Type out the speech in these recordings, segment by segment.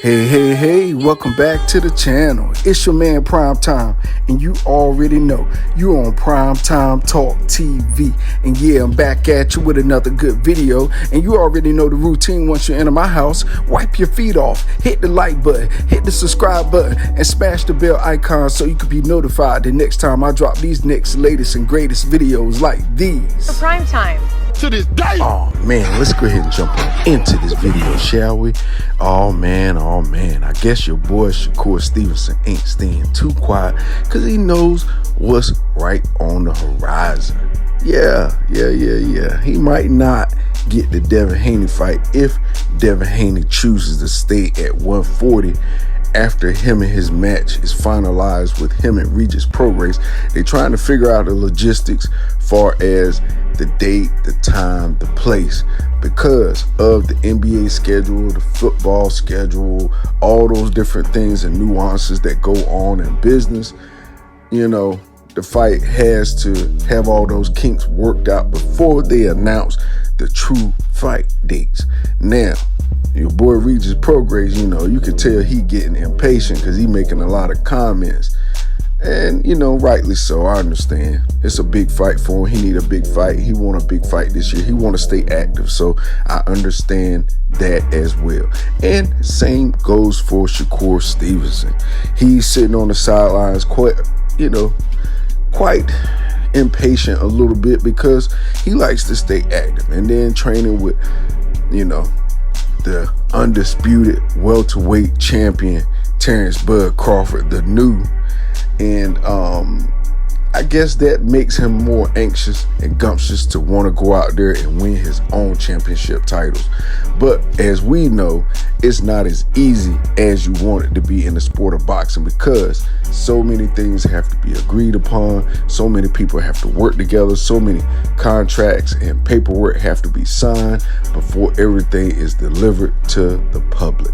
Hey, welcome back to the channel. It's your man Prime Time, and you already know you on PrimeTime Talk TV. And yeah, I'm back at you with another good video, and you already know the routine. Once you enter my house, wipe your feet off, hit the like button, hit the subscribe button, and smash the bell icon so you can be notified the next time I drop these next latest and greatest videos like these. For Prime Time. To this day. Oh man, let's go ahead and jump on into this video, shall we? Oh man, I guess your boy Shakur Stevenson ain't staying too quiet because he knows what's right on the horizon. Yeah. He might not get the Devinhaney fight if Devinhaney chooses to stay at 140 after him and his match is finalized with him and Regis Prograis. They're trying to figure out the logistics far as the date, the time, the place, because of the NBA schedule, the football schedule, all those different things and nuances that go on in business. You know, the fight has to have all those kinks worked out before they announce the true fight dates. Now, your boy Regis Prograis, you know, you can tell he getting impatient because he making a lot of comments. And, you know, rightly so. I understand. It's a big fight for him. He need a big fight. He want a big fight this year. He want to stay active. So I understand that as well. And same goes for Shakur Stevenson. He's sitting on the sidelines quite impatient a little bit because he likes to stay active. And then training with, you know, the undisputed welterweight champion, Terence Crawford, the new. And I guess that makes him more anxious and gumptious to want to go out there and win his own championship titles. But as we know, it's not as easy as you want it to be in the sport of boxing because so many things have to be agreed upon. So many people have to work together. So many contracts and paperwork have to be signed before everything is delivered to the public.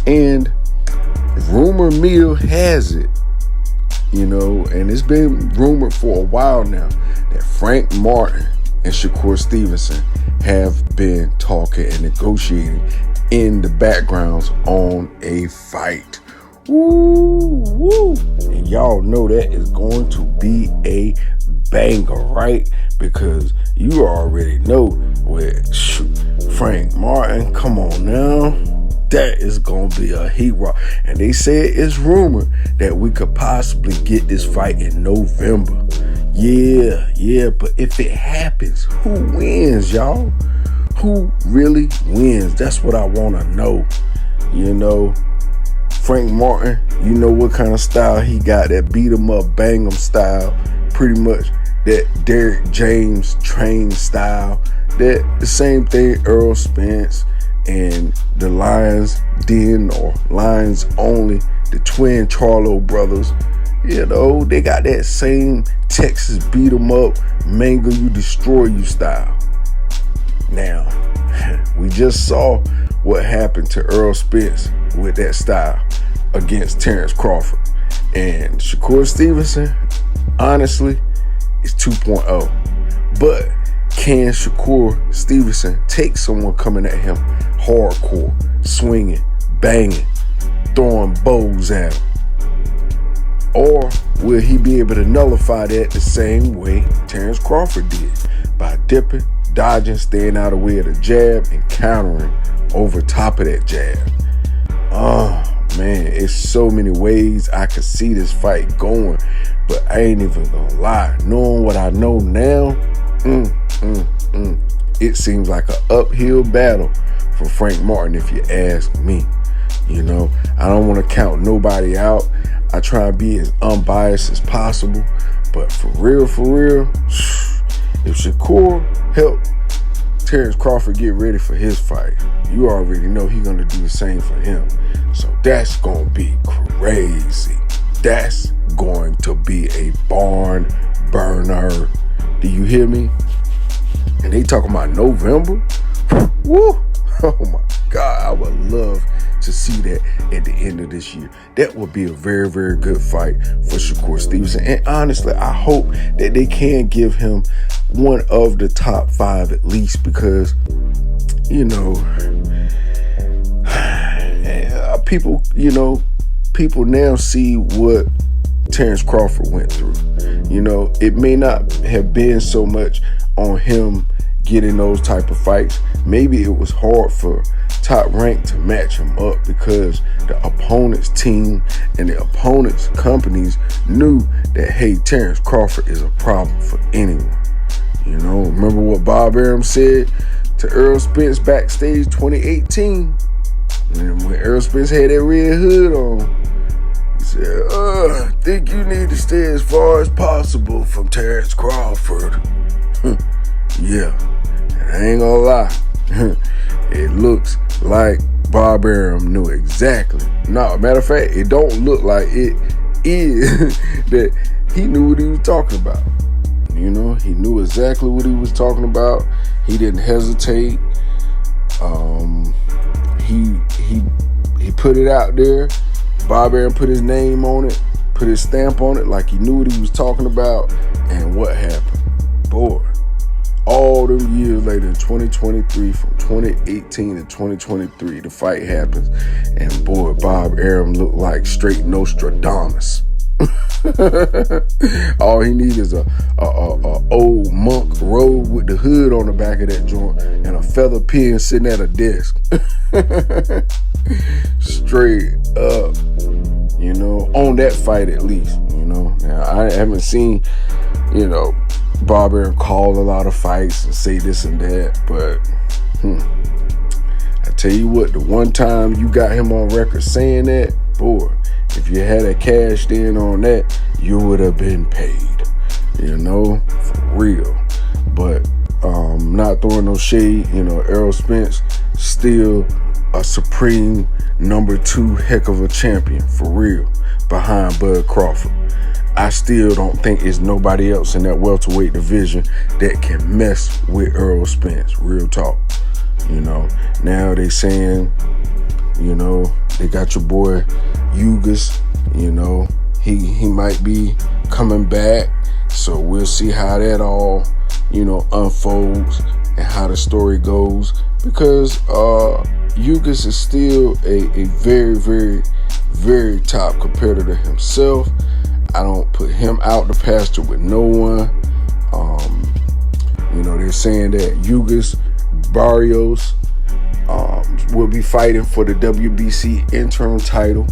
And rumor mill has it, you know, and it's been rumored for a while now that Frank Martin and Shakur Stevenson have been talking and negotiating in the backgrounds on a fight. Woo. And y'all know that is going to be a banger, right? Because you already know with Frank Martin, come on now. That is going to be a hero. And they said it's rumored that we could possibly get this fight in November. Yeah. But if it happens, who wins, y'all? Who really wins? That's what I want to know. You know, Frank Martin, you know what kind of style he got, that beat him up, bang him style. Pretty much that Derrick James train style. That the same thing Earl Spence and the Lions Den or Lions Only, the twin Charlo brothers, you know, they got that same Texas beat 'em up, mangle you, destroy you style. Now, we just saw what happened to Earl Spence with that style against Terence Crawford. And Shakur Stevenson, honestly, is 2.0. But can Shakur Stevenson take someone coming at him hardcore, swinging, banging, throwing bows at him? Or will he be able to nullify that the same way Terence Crawford did, by dipping, dodging, staying out of the way of the jab, and countering over top of that jab? Oh man, it's so many ways I could see this fight going, but I ain't even gonna lie. Knowing what I know now, it seems like an uphill battle for Frank Martin, if you ask me. You know, I don't want to count nobody out. I try to be as unbiased as possible, but for real, if Shakur helped Terence Crawford get ready for his fight, you already know he's gonna do the same for him. So that's gonna be crazy. That's going to be a barn burner. Do you hear me? And they talking about November? Woo! Oh my God, I would love to see that at the end of this year. That would be a very, very good fight for Shakur Stevenson. And honestly, I hope that they can give him one of the top 5 at least, because you know, people now see what Terence Crawford went through. You know, it may not have been so much on him getting those type of fights. Maybe it was hard for Top Rank to match him up because the opponent's team and the opponent's companies knew that, hey, Terence Crawford is a problem for anyone. You know, remember what Bob Arum said to Errol Spence backstage 2018? And when Errol Spence had that red hood on, he said, I think you need to stay as far as possible from Terence Crawford. Yeah, and I ain't gonna lie. It looks like Bob Arum knew exactly. No, matter of fact, it don't look like it is that he knew what he was talking about. You know, he knew exactly what he was talking about. He didn't hesitate. He put it out there. Bob Arum put his name on it, put his stamp on it, like he knew what he was talking about. And what happened? Boy, all them years later in 2023, from 2018 to 2023, the fight happens. And boy, Bob Arum looked like straight Nostradamus. All he needs is a old monk robe with the hood on the back of that joint and a feather pen sitting at a desk. Straight up, you know, on that fight at least. You know, now I haven't seen, you know, Bob Arum call a lot of fights and say this and that, but I tell you what, the one time you got him on record saying that, boy, if you had a cashed in on that, you would have been paid, you know, for real. But not throwing no shade, you know, Errol Spence still a supreme number 2 heck of a champion, for real, behind Bud Crawford. I still don't think there's nobody else in that welterweight division that can mess with Errol Spence, real talk. You know, now they saying, you know, they got your boy Ugas, you know, he might be coming back. So we'll see how that all, you know, unfolds and how the story goes. Because Ugas is still a very, very, very top competitor himself. I don't put him out the pasture with no one. You know, they're saying that Ugas, Barrios will be fighting for the WBC interim title,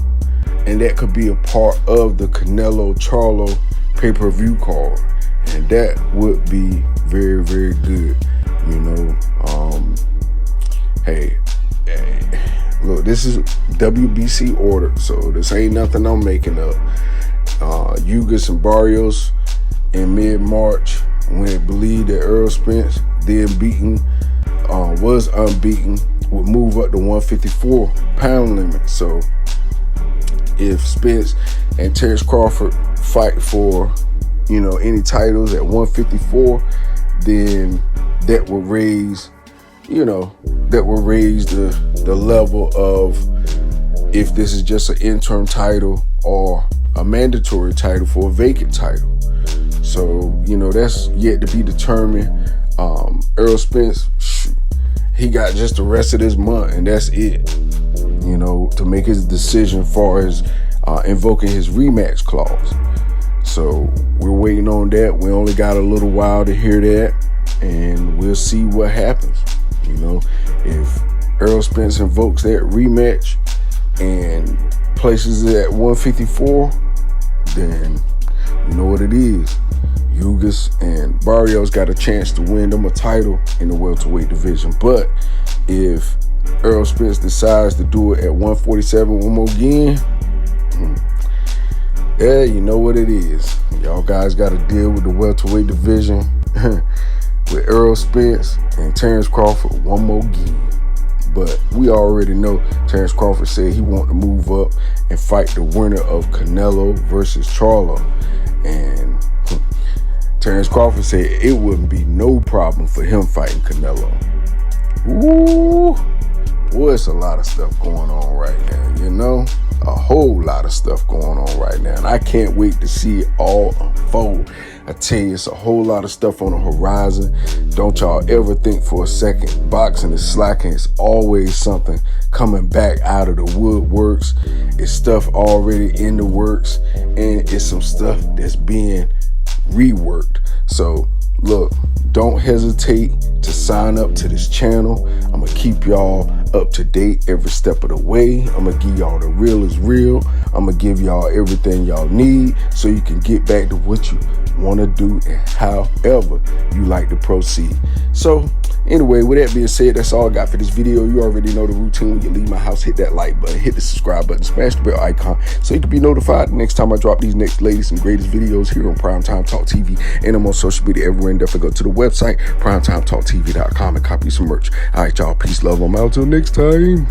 and that could be a part of the Canelo Charlo pay-per-view card, and that would be very, very good. You know, hey, look, this is WBC ordered, so this ain't nothing I'm making up. Ugas and Barrios in mid-March, when it believed that Errol Spence, then was unbeaten, would move up to 154-pound limit. So if Spence and Terence Crawford fight for, you know, any titles at 154, then that will raise, you know, the level of if this is just an interim title or a mandatory title for a vacant title. So, you know, that's yet to be determined. Errol Spence, he got just the rest of this month, and that's it, you know, to make his decision as far as invoking his rematch clause. So we're waiting on that. We only got a little while to hear that, and we'll see what happens. You know, if Errol Spence invokes that rematch and places it at 154, then you know what it is. Ugas and Barrios got a chance to win them a title in the welterweight division. But if Errol Spence decides to do it at 147 one more again, yeah, you know what it is. Y'all guys got to deal with the welterweight division with Errol Spence and Terence Crawford one more again. But we already know Terence Crawford said he wanted to move up and fight the winner of Canelo versus Charlo. And Terence Crawford said it wouldn't be no problem for him fighting Canelo. Ooh, Boy, it's a lot of stuff going on right now, you know? A whole lot of stuff going on right now. And I can't wait to see it all unfold. I tell you, it's a whole lot of stuff on the horizon. Don't y'all ever think for a second boxing is slacking. It's always something coming back out of the woodworks. It's stuff already in the works, and it's some stuff that's being reworked. So look, don't hesitate to sign up to this channel. I'm going to keep y'all up to date every step of the way. I'm going to give y'all the real is real. I'm going to give y'all everything y'all need so you can get back to what you want to do and however you like to proceed. So anyway, with that being said, that's all I got for this video. You already know the routine. When you leave my house, hit that like button, hit the subscribe button, smash the bell icon so you can be notified the next time I drop these next latest and greatest videos here on Primetime Talk TV. And I'm on social media everywhere. And definitely go to the website, PrimeTimeTalkTV.com, and copy some merch. All right, y'all. Peace, love. I'm out till next time.